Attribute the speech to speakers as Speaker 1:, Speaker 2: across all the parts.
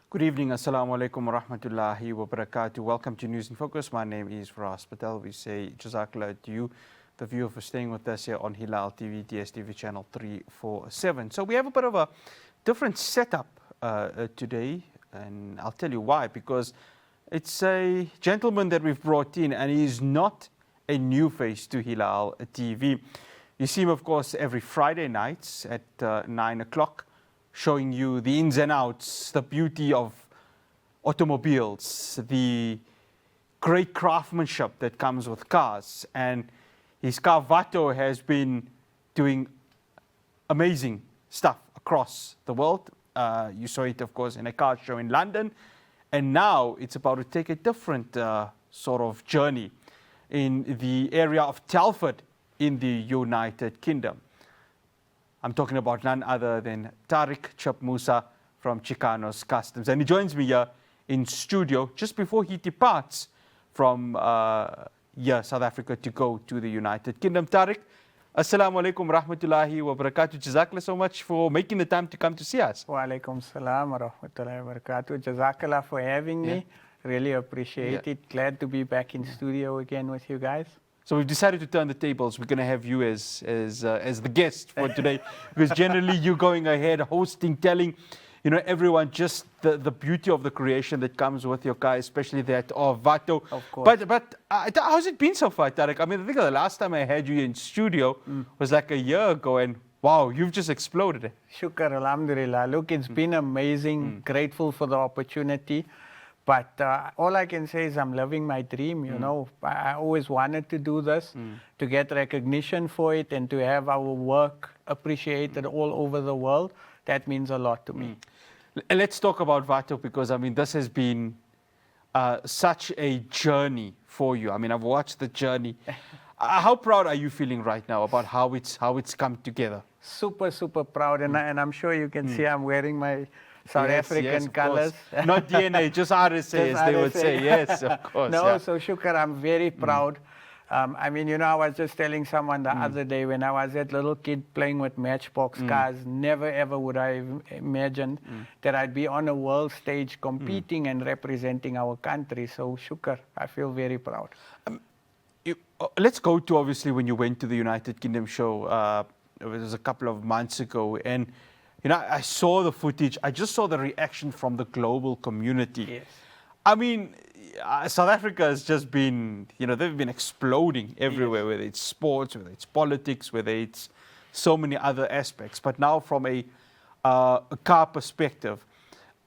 Speaker 1: Good evening, Assalamu alaikum wa rahmatullahi wa barakatuh. Welcome to News in Focus. My name is Faraz Patel. We say Jazakallah to you, the viewer, for staying with us here on Hilaal TV, DSTV channel 347. So we have a bit of a different setup today, and I'll tell you why. Because it's a gentleman that we've brought in, and he's not a new face to Hilaal TV. You see him, of course, every Friday nights at 9 o'clock, showing you the ins and outs, the beauty of automobiles, the great craftsmanship that comes with cars. And his car Vato has been doing amazing stuff across the world. You saw it, of course, in a car show in London. And now it's about to take a different sort of journey in the area of Telford in the United Kingdom. I'm talking about none other than Tariq Moosa from Chicano's Customs. And he joins me here in studio just before he departs from South Africa to go to the United Kingdom. Tariq, Assalamu alaikum rahmatullahi wa barakatuh. Jazakallah so much for making the time to come to see us.
Speaker 2: Wa alaikum salam wa rahmatullahi wa barakatuh. Jazakallah for having me. Really appreciate it. Glad to be back in studio again with you guys.
Speaker 1: So we've decided to turn the tables. We're going to have you as the guest for today, because generally you're going ahead, hosting, telling, everyone just the beauty of the creation that comes with your car, especially that of Vato.
Speaker 2: Of course.
Speaker 1: But how's it been so far, Tariq? I mean, I think the last time I had you in studio was like a year ago, and wow, you've just exploded.
Speaker 2: Shukr, alhamdulillah. Look, it's been amazing. Grateful for the opportunity. But all I can say is I'm living my dream, I always wanted to do this, to get recognition for it and to have our work appreciated all over the world. That means a lot to me.
Speaker 1: Let's talk about Vato, because, I mean, this has been such a journey for you. I mean, I've watched the journey. How proud are you feeling right now about how it's come together?
Speaker 2: Super, super proud. And I'm sure you can see I'm wearing my South African colors.
Speaker 1: Not DNA, just RSA, as they would say. Yes, of course.
Speaker 2: No, so Shukr, I'm very proud. I mean, I was just telling someone the other day when I was that little kid playing with Matchbox cars, never ever would I have imagined that I'd be on a world stage competing and representing our country. So Shukr, I feel very proud.
Speaker 1: Let's go to, obviously, when you went to the United Kingdom show. It was a couple of months ago, and I saw the footage. I just saw the reaction from the global community.
Speaker 2: Yes.
Speaker 1: I mean, South Africa has just been, they've been exploding everywhere, whether it's sports, whether it's politics, whether it's so many other aspects. But now from a car perspective,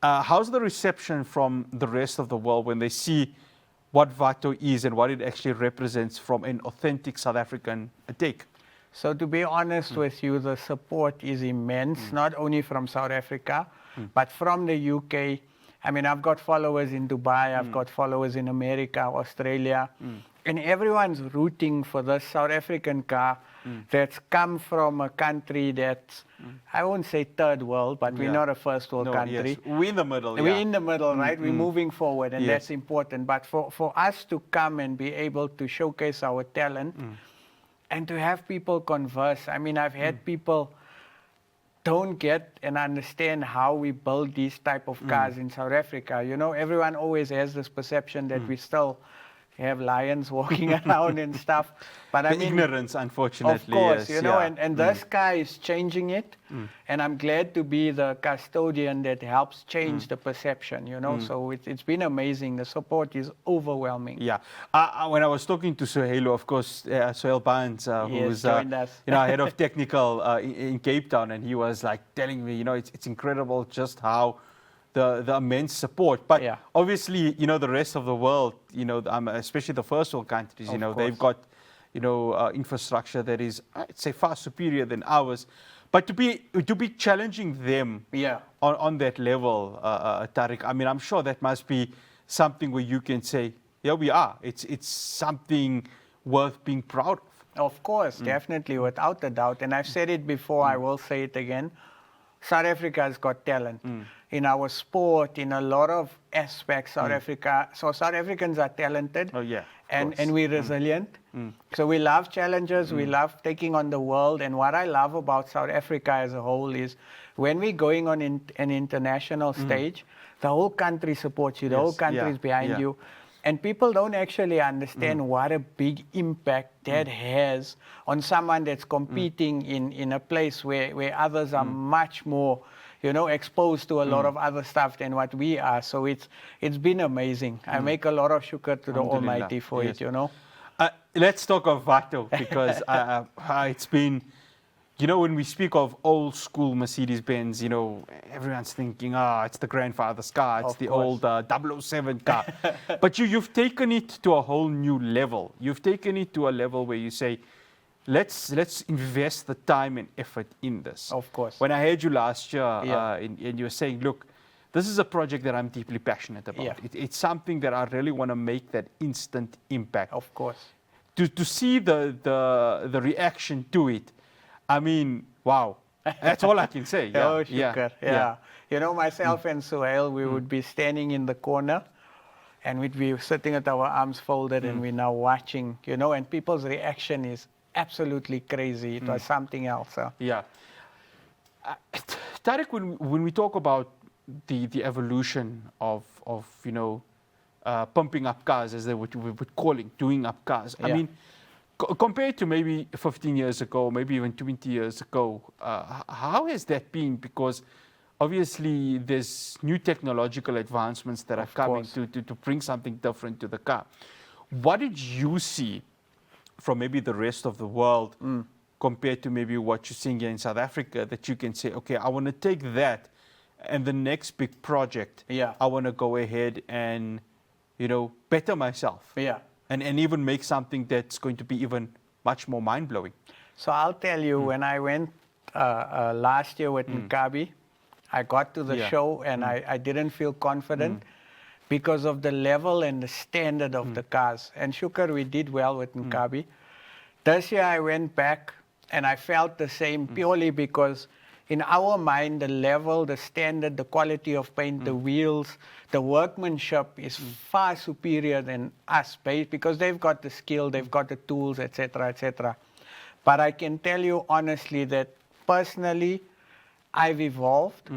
Speaker 1: how's the reception from the rest of the world when they see what Vato is and what it actually represents from an authentic South African take?
Speaker 2: So to be honest with you, the support is immense, not only from South Africa, but from the UK. I mean, I've got followers in Dubai, I've got followers in America, Australia, and everyone's rooting for this South African car that's come from a country that's, I won't say third world, but we're not a first world country.
Speaker 1: Yes. We're in the middle.
Speaker 2: We're in the middle, right? We're moving forward, and that's important. But for us to come and be able to showcase our talent, and to have people converse. I mean, I've had people don't get and understand how we build these type of cars in South Africa. Everyone always has this perception that we still have lions walking around and stuff. But I mean,
Speaker 1: ignorance, unfortunately.
Speaker 2: Of course,
Speaker 1: yes,
Speaker 2: and this guy is changing it. And I'm glad to be the custodian that helps change the perception, So it's been amazing. The support is overwhelming.
Speaker 1: Yeah. When I was talking to Suhail, of course, Suhail Barnes, who's
Speaker 2: joined us.
Speaker 1: head of technical in Cape Town, and he was like telling me, it's incredible just how the immense support. But obviously, the rest of the world, especially the first world countries, they've got, infrastructure that is, I'd say, far superior than ours. But to be challenging them on that level, Tariq, I mean, I'm sure that must be something where you can say, yeah, we are. It's something worth being proud of.
Speaker 2: Of course, definitely, without a doubt. And I've said it before, I will say it again. South Africa has got talent in our sport, in a lot of aspects. South Africans are talented.
Speaker 1: Oh, yeah.
Speaker 2: And we're resilient. So we love challenges, we love taking on the world. And what I love about South Africa as a whole is when we're going on an international stage, the whole country supports you, the whole country is behind
Speaker 1: yeah.
Speaker 2: you. And people don't actually understand what a big impact that has on someone that's competing in a place where others are much more, exposed to a lot of other stuff than what we are. So it's been amazing. I make a lot of shukr to the Almighty for it,
Speaker 1: Let's talk of Vato, because it's been, when we speak of old school Mercedes-Benz, everyone's thinking, it's the grandfather's car, it's the old 007 car. But you've taken it to a whole new level. You've taken it to a level where you say, let's invest the time and effort in this.
Speaker 2: Of course.
Speaker 1: When I heard you last year, and you were saying, look, this is a project that I'm deeply passionate about.
Speaker 2: Yeah.
Speaker 1: It's something that I really want to make that instant impact.
Speaker 2: Of course.
Speaker 1: To see the reaction to it, I mean, wow. That's all I can say. Yeah.
Speaker 2: Oh, shukr. Yeah. Myself and Suhail, we would be standing in the corner and we'd be sitting with our arms folded and we're now watching, and people's reaction is absolutely crazy. It was something else.
Speaker 1: Yeah. Tariq, when we talk about the evolution of pumping up cars, as they would calling, doing up cars. I mean, compared to maybe 15 years ago, maybe even 20 years ago, how has that been? Because obviously there's new technological advancements that are coming to bring something different to the car. What did you see from maybe the rest of the world compared to maybe what you're seeing here in South Africa, that you can say, okay, I want to take that and the next big project, I want to go ahead and, better myself.
Speaker 2: Yeah.
Speaker 1: And even make something that's going to be even much more mind-blowing.
Speaker 2: So I'll tell you, when I went last year with Mkabi, I got to the show and I didn't feel confident because of the level and the standard of the cars. And shukr, we did well with Mkabi. This year I went back and I felt the same purely because in our mind, the level, the standard, the quality of paint, the wheels, the workmanship is far superior than us, because they've got the skill, they've got the tools, etc., etc. But I can tell you honestly that personally, I've evolved.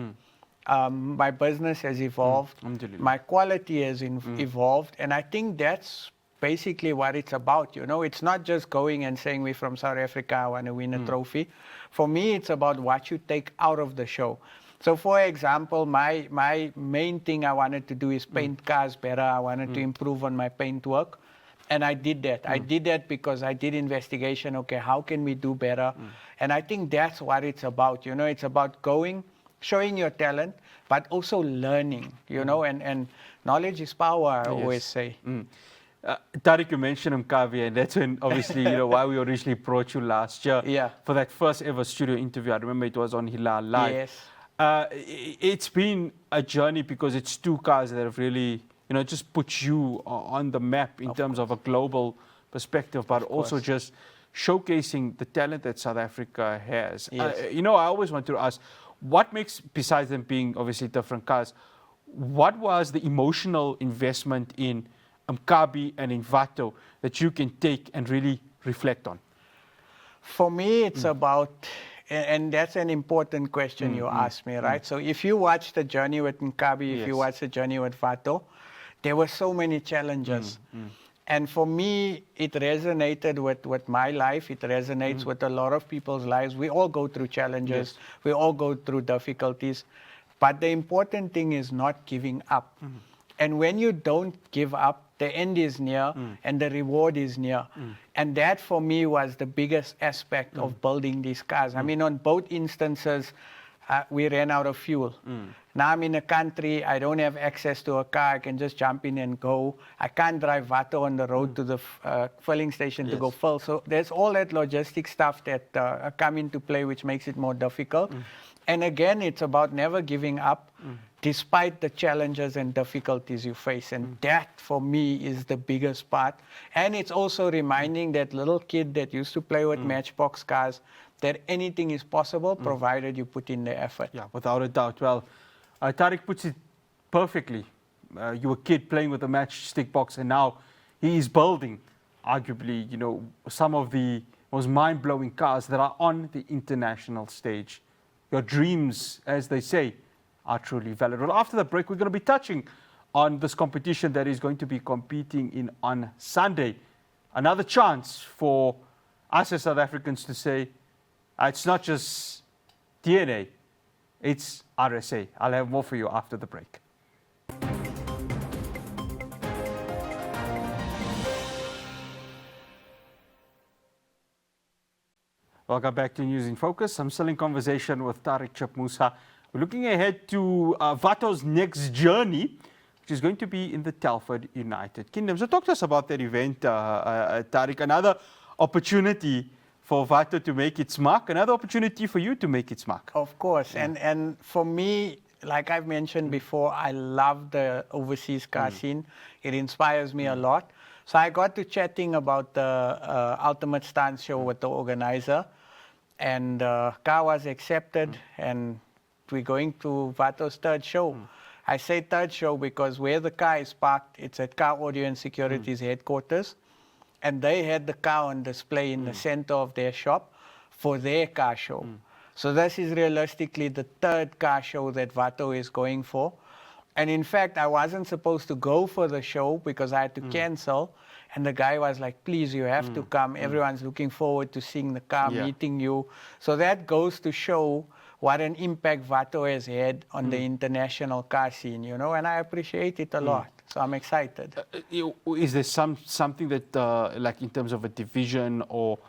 Speaker 2: My business has evolved. My quality has evolved. And I think that's basically what it's about. It's not just going and saying we're from South Africa, I want to win a trophy. For me, it's about what you take out of the show. So for example, my main thing I wanted to do is paint cars better. I wanted to improve on my paint work. And I did that. I did that because I did investigation. Okay, how can we do better? And I think that's what it's about. It's about going, showing your talent, but also learning, and knowledge is power, I always say.
Speaker 1: Tariq, you mentioned Mkabi, and that's when obviously why we originally brought you last year for that first ever studio interview. I remember it was on Hilaal Live.
Speaker 2: Yes.
Speaker 1: It's been a journey because it's two cars that have really just put you on the map in terms of a global perspective, but also just showcasing the talent that South Africa has.
Speaker 2: Yes.
Speaker 1: I always want to ask, what makes, besides them being obviously different cars, what was the emotional investment in Mkabi and in Vato that you can take and really reflect on?
Speaker 2: For me, it's about, and that's an important question you asked me, right? So if you watch the journey with Mkabi, if you watch the journey with Vato, there were so many challenges. And for me, it resonated with my life. It resonates with a lot of people's lives. We all go through challenges. We all go through difficulties. But the important thing is not giving up. And when you don't give up, the end is near and the reward is near. And that for me was the biggest aspect of building these cars. I mean, on both instances, we ran out of fuel. Now I'm in a country, I don't have access to a car, I can just jump in and go. I can't drive Vato on the road to the filling station to go fill. So there's all that logistic stuff that come into play, which makes it more difficult. And again, it's about never giving up despite the challenges and difficulties you face. And that, for me, is the biggest part. And it's also reminding that little kid that used to play with Matchbox cars that anything is possible, provided you put in the effort.
Speaker 1: Yeah, without a doubt. Well, Tariq puts it perfectly. You were a kid playing with a matchstick box, and now he is building, arguably, some of the most mind-blowing cars that are on the international stage. Your dreams, as they say, are truly valid. Well, after the break, we're going to be touching on this competition that is going to be competing in on Sunday. Another chance for us as South Africans to say, it's not just DNA, it's RSA. I'll have more for you after the break. Welcome back to News in Focus. I'm still in conversation with Tariq Moosa. We're looking ahead to Vato's next journey, which is going to be in the Telford United Kingdom. So talk to us about that event, Tariq. Another opportunity for Vato to make its mark, another opportunity for you to make its mark.
Speaker 2: Of course, yeah. and for me, like I've mentioned before, I love the overseas car scene. It inspires me a lot. So I got to chatting about the Ultimate Stunt Show with the organizer, and car was accepted, and we're going to Vato's third show. I say third show because where the car is parked, it's at Car Audio and Security's headquarters, and they had the car on display in the center of their shop for their car show. So this is realistically the third car show that Vato is going for. And in fact, I wasn't supposed to go for the show because I had to cancel. And the guy was like, please, you have to come. Everyone's looking forward to seeing the car, meeting you. So that goes to show what an impact Vato has had on the international car scene, you know, and I appreciate it a lot. So I'm excited.
Speaker 1: Is there something that, like in terms of a division, or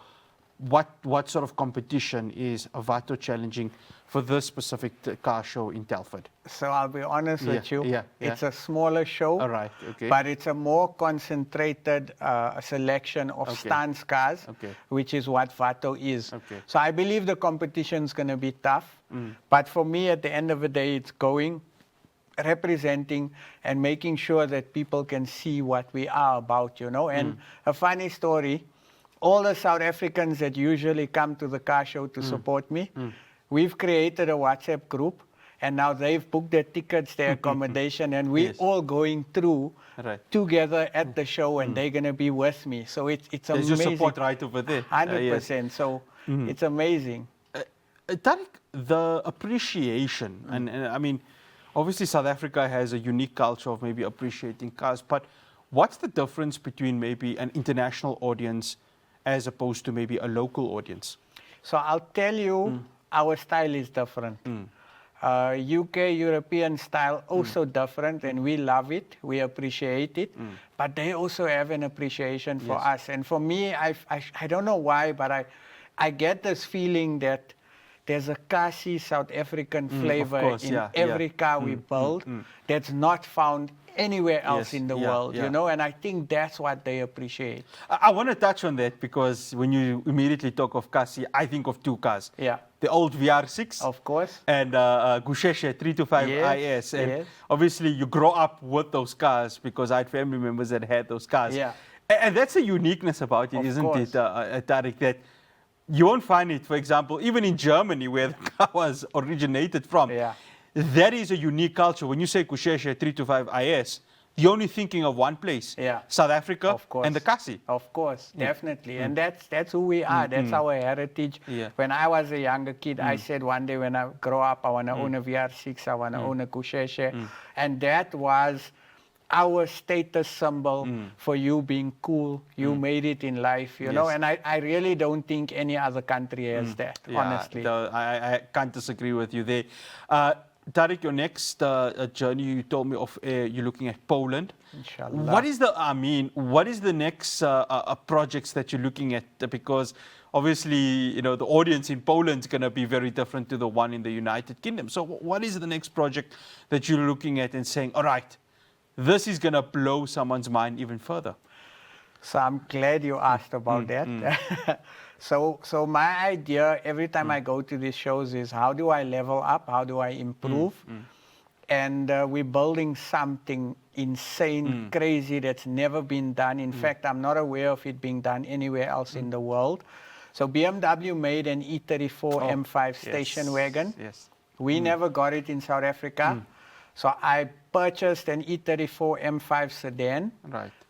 Speaker 1: what sort of competition is Vato challenging for this specific car show in Telford?
Speaker 2: So I'll be honest with you. It's a smaller show.
Speaker 1: All right, okay.
Speaker 2: But it's a more concentrated selection of stance cars, which is what Vato is. So I believe the competition's going to be tough. But for me, at the end of the day, it's going, representing and making sure that people can see what we are about, you know. And a funny story, all the South Africans that usually come to the car show to support me, we've created a WhatsApp group, and now they've booked their tickets, their accommodation, and we're all going through together at the show, and they're going to be with me. So it's amazing.
Speaker 1: There's your support right over there.
Speaker 2: 100%. So it's amazing.
Speaker 1: Tariq, the appreciation, and I mean, obviously South Africa has a unique culture of maybe appreciating cars, but what's the difference between maybe an international audience as opposed to maybe a local audience?
Speaker 2: So I'll tell you, our style is different. UK, European style, also different, and we love it, we appreciate it, but they also have an appreciation for us. And for me, I don't know why, but I get this feeling that there's a classy South African flavor in every car we build that's not found anywhere else in the world, you know, and I think that's what they appreciate.
Speaker 1: I want to touch on that because when you immediately talk of Kasi, I think of two cars. The old VR6.
Speaker 2: Of course.
Speaker 1: And Gusheshe 325 IS. And obviously you grow up with those cars because I had family members that had those cars. And that's a uniqueness about it, isn't it, Tariq, that you won't find it, for example, even in Germany where the car was originated from. That is a unique culture. When you say Gusheshe 325 IS, you're only thinking of one place, South Africa and the Kasi.
Speaker 2: Of course, definitely. And that's who we are. That's our heritage. When I was a younger kid, I said one day when I grow up, I want to own a VR6, I want to own a Gusheshe. And that was our status symbol for you being cool. You made it in life, you know, and I really don't think any other country has that, honestly.
Speaker 1: I can't disagree with you there. Tariq, your next journey, you told me of you're looking at Poland.
Speaker 2: Inshallah.
Speaker 1: What is the next projects that you're looking at? Because obviously, you know, the audience in Poland is going to be very different to the one in the United Kingdom. So what is the next project that you're looking at and saying, all right, this is going to blow someone's mind even further?
Speaker 2: So I'm glad you asked about that. So my idea every time I go to these shows is how do I level up? How do I improve? And we're building something insane, crazy that's never been done. In fact, I'm not aware of it being done anywhere else in the world. So BMW made an E34 M5 station wagon. We never got it in South Africa. So I purchased an E34 M5 sedan.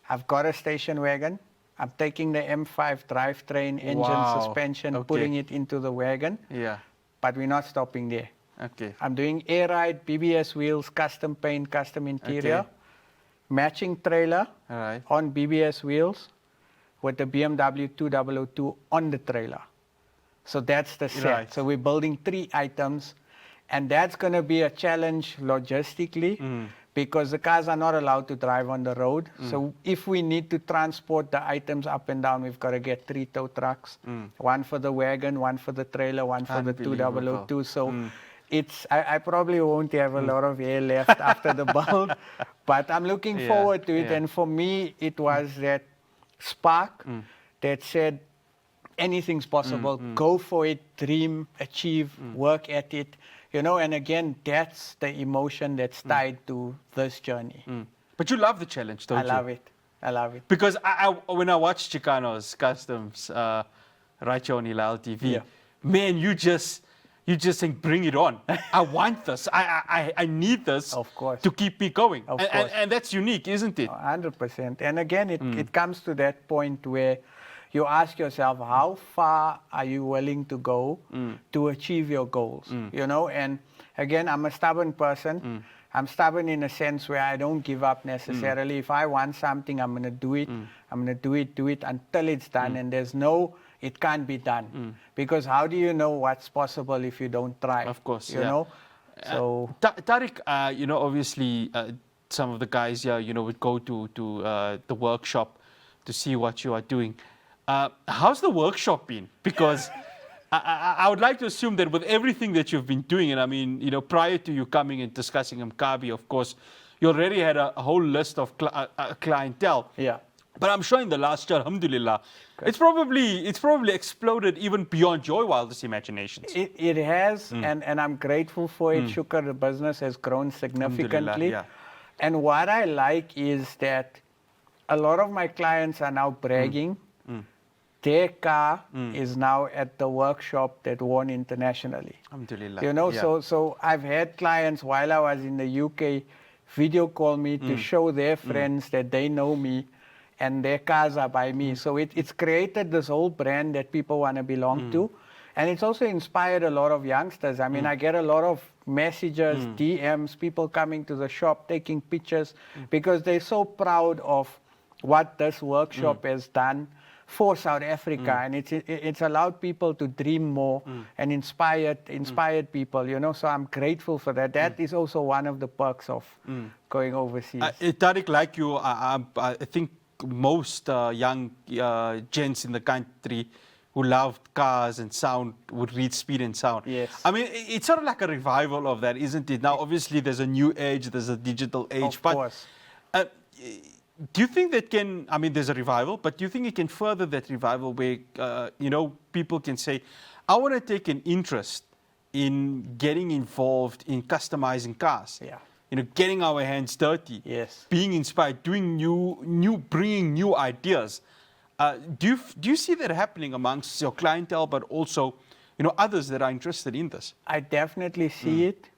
Speaker 2: I've got a station wagon. I'm taking the M5 drivetrain, engine, suspension, putting it into the wagon. But we're not stopping there.
Speaker 1: Okay.
Speaker 2: I'm doing air ride, BBS wheels, custom paint, custom interior,
Speaker 1: Okay.
Speaker 2: matching trailer
Speaker 1: All right.
Speaker 2: on BBS wheels with the BMW 2002 on the trailer. So that's the set.
Speaker 1: Right.
Speaker 2: So we're building 3 items, and that's going to be a challenge logistically because the cars are not allowed to drive on the road. So if we need to transport the items up and down, we've got to get 3 tow trucks, one for the wagon, one for the trailer, one for the 2002. So I probably won't have a lot of air left after the build, but I'm looking forward to it. And for me, it was that spark that said, anything's possible. Go for it, dream, achieve, work at it. You know, and again, that's the emotion that's tied to this journey.
Speaker 1: But you love the challenge, don't you?
Speaker 2: I love it. I love it.
Speaker 1: Because when I watch Chicano's Customs right here on Hilaal TV, man, you just think, bring it on. I want this. I need this
Speaker 2: Of course.
Speaker 1: to keep me going.
Speaker 2: Of course.
Speaker 1: And that's unique, isn't it?
Speaker 2: 100%. And again, it comes to that point where you ask yourself, how far are you willing to go to achieve your goals? You know, and again, I'm a stubborn person. I'm stubborn in a sense where I don't give up necessarily. If I want something, I'm going to do it. I'm going to do it until it's done. And there's no, it can't be done. Because how do you know what's possible if you don't try?
Speaker 1: Of course,
Speaker 2: you know? So
Speaker 1: Tariq, you know, obviously some of the guys here, you know, would go to the workshop to see what you are doing. How's the workshop been? Because I would like to assume that with everything that you've been doing, and I mean, you know, prior to you coming and discussing Mkabi, of course, you already had a whole list of clientele.
Speaker 2: Yeah.
Speaker 1: But I'm sure in the last year, alhamdulillah, it's probably exploded even beyond your wildest imaginations.
Speaker 2: It has, and I'm grateful for it. Shukr, the business has grown significantly.
Speaker 1: Yeah.
Speaker 2: And what I like is that a lot of my clients are now bragging. Their car is now at the workshop that won internationally.
Speaker 1: Alhamdulillah.
Speaker 2: You know,
Speaker 1: Yeah.
Speaker 2: so I've had clients while I was in the UK video call me to show their friends that they know me and their cars are by me. So it's created this whole brand that people want to belong to. And it's also inspired a lot of youngsters. I mean, I get a lot of messages, DMs, people coming to the shop, taking pictures, because they're so proud of what this workshop has done for South Africa, and it's allowed people to dream more and inspired people, you know. So I'm grateful for that. That is also one of the perks of going overseas.
Speaker 1: Tariq, like you, I think most young gents in the country who loved cars and sound would read Speed and Sound.
Speaker 2: Yes.
Speaker 1: I mean, it's sort of like a revival of that, isn't it? Now, obviously, there's a new age, there's a digital age.
Speaker 2: Of course.
Speaker 1: Do you think that can, I mean, there's a revival, but do you think it can further that revival where, you know, people can say, I want to take an interest in getting involved in customizing cars?
Speaker 2: Yeah.
Speaker 1: You know, getting our hands dirty.
Speaker 2: Yes.
Speaker 1: Being inspired, doing bringing new ideas. Do you see that happening amongst your clientele, but also, you know, others that are interested in this?
Speaker 2: I definitely see it.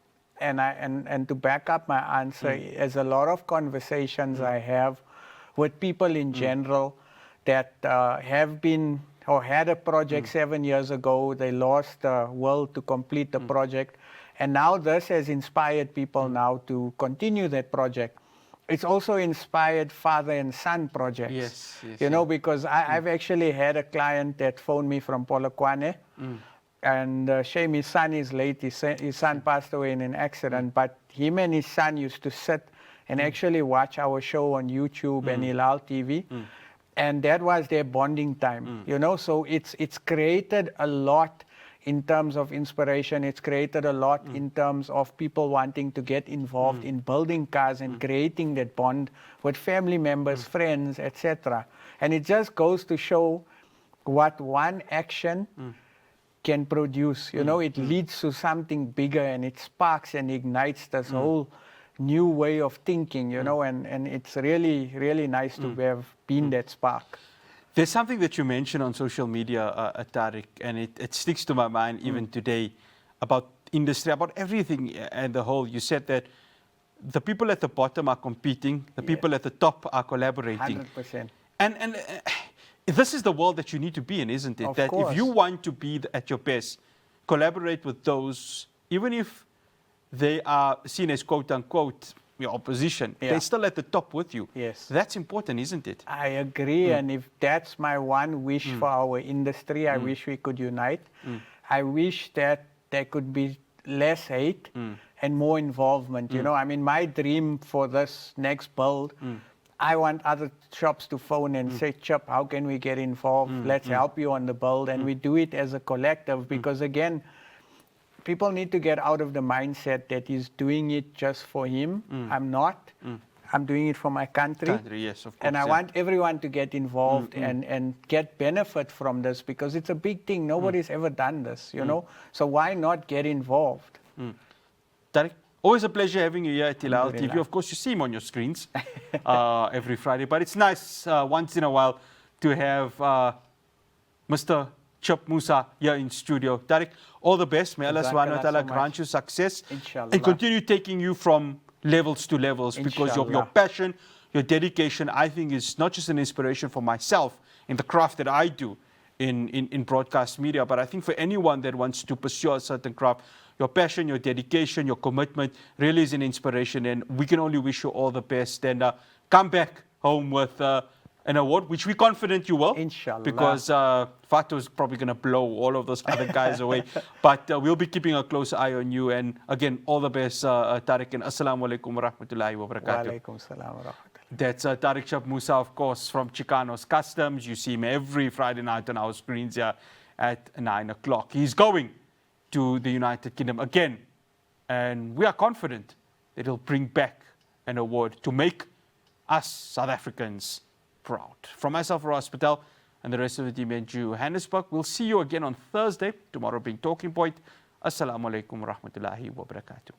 Speaker 2: And to back up my answer, there's a lot of conversations I have with people in general that have been or had a project 7 years ago. They lost the will to complete the project. And now this has inspired people now to continue that project. It's also inspired father and son projects.
Speaker 1: Yes,
Speaker 2: you know, because I've actually had a client that phoned me from Polokwane. And shame his son is late. His son passed away in an accident. But him and his son used to sit and actually watch our show on YouTube and Hilaal TV. And that was their bonding time, you know. So it's created a lot in terms of inspiration. It's created a lot in terms of people wanting to get involved in building cars and creating that bond with family members, friends, etc. And it just goes to show what one action can produce. You know, it leads to something bigger, and it sparks and ignites this whole new way of thinking, you know, and it's really, really nice to have been that spark.
Speaker 1: There's something that you mentioned on social media, Tariq, and it sticks to my mind even today about industry, about everything and the whole. You said that the people at the bottom are competing, the people at the top are collaborating.
Speaker 2: 100%.
Speaker 1: And this is the world that you need to be in, isn't it?
Speaker 2: Of
Speaker 1: that
Speaker 2: course.
Speaker 1: if you want to be at your best, collaborate with those, even if they are seen as quote unquote your opposition,
Speaker 2: Yeah.
Speaker 1: they're still at the top with you.
Speaker 2: Yes.
Speaker 1: That's important, isn't it?
Speaker 2: I agree, and if that's my one wish for our industry, I wish we could unite. I wish that there could be less hate and more involvement. You know, I mean, my dream for this next build, I want other shops to phone and say, Chip, how can we get involved? Let's help you on the build, and we do it as a collective because again, people need to get out of the mindset that he's doing it just for him. I'm not. I'm doing it for my country.
Speaker 1: Yes, of course.
Speaker 2: And I
Speaker 1: yeah.
Speaker 2: want everyone to get involved and get benefit from this because it's a big thing. Nobody's ever done this, you know. So why not get involved?
Speaker 1: Tariq, always a pleasure having you here at Hilaal TV.
Speaker 2: Alhamdulillah.
Speaker 1: Of course, you see him on your screens every Friday, but it's nice once in a while to have Mr. Chip Moosa here in studio. Tariq, all the best. May Allah subhanahu wa ta'ala
Speaker 2: so
Speaker 1: grant you success
Speaker 2: Inshallah.
Speaker 1: and continue taking you from levels to levels because of your
Speaker 2: Inshallah.
Speaker 1: passion, your dedication, I think is not just an inspiration for myself in the craft that I do in broadcast media, but I think for anyone that wants to pursue a certain craft, your passion, your dedication, your commitment really is an inspiration, and we can only wish you all the best and come back home with an award, which we're confident you will.
Speaker 2: Inshallah.
Speaker 1: Because Vato is probably going to blow all of those other guys away. But we'll be keeping a close eye on you. And again, all the best, Tariq. And assalamu alaikum wa rahmatullahi wa barakatuh.
Speaker 2: Wa alaikum salam wa rahmatullah.
Speaker 1: That's Tariq Chip Moosa, of course, from Chicano's Customs. You see him every Friday night on our screens here at 9 o'clock. He's going to the United Kingdom again. And we are confident that he'll bring back an award to make us South Africans proud. From myself, Ross Patel, and the rest of the team in Johannesburg, we'll see you again on Thursday, tomorrow being Talking Point. Assalamu alaikum wa rahmatullahi wa barakatuh.